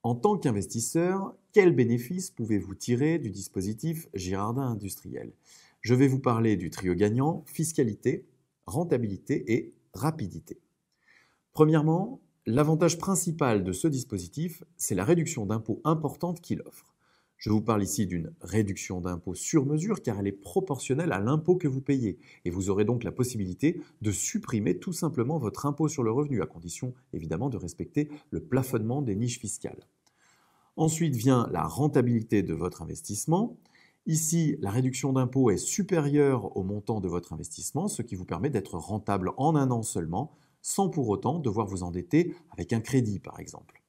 En tant qu'investisseur, quels bénéfices pouvez-vous tirer du dispositif Girardin Industriel? Je vais vous parler du trio gagnant, fiscalité, rentabilité et rapidité. Premièrement, l'avantage principal de ce dispositif, c'est la réduction d'impôts importante qu'il offre. Je vous parle ici d'une réduction d'impôt sur mesure car elle est proportionnelle à l'impôt que vous payez et vous aurez donc la possibilité de supprimer tout simplement votre impôt sur le revenu à condition évidemment de respecter le plafonnement des niches fiscales. Ensuite vient la rentabilité de votre investissement. Ici, la réduction d'impôt est supérieure au montant de votre investissement, ce qui vous permet d'être rentable en un an seulement, sans pour autant devoir vous endetter avec un crédit, par exemple.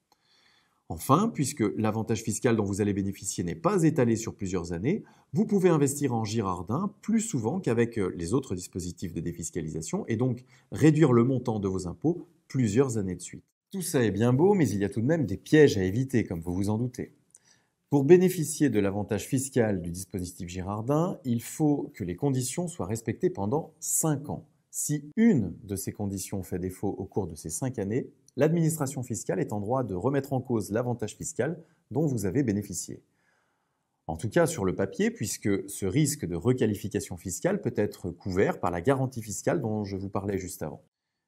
Enfin, puisque l'avantage fiscal dont vous allez bénéficier n'est pas étalé sur plusieurs années, vous pouvez investir en Girardin plus souvent qu'avec les autres dispositifs de défiscalisation et donc réduire le montant de vos impôts plusieurs années de suite. Tout ça est bien beau, mais il y a tout de même des pièges à éviter, comme vous vous en doutez. Pour bénéficier de l'avantage fiscal du dispositif Girardin, il faut que les conditions soient respectées pendant 5 ans. Si une de ces conditions fait défaut au cours de ces 5 années, l'administration fiscale est en droit de remettre en cause l'avantage fiscal dont vous avez bénéficié. En tout cas sur le papier, puisque ce risque de requalification fiscale peut être couvert par la garantie fiscale dont je vous parlais juste avant.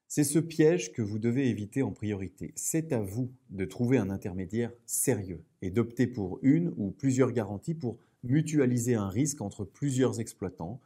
C'est ce piège que vous devez éviter en priorité. C'est à vous de trouver un intermédiaire sérieux et d'opter pour une ou plusieurs garanties pour mutualiser un risque entre plusieurs exploitants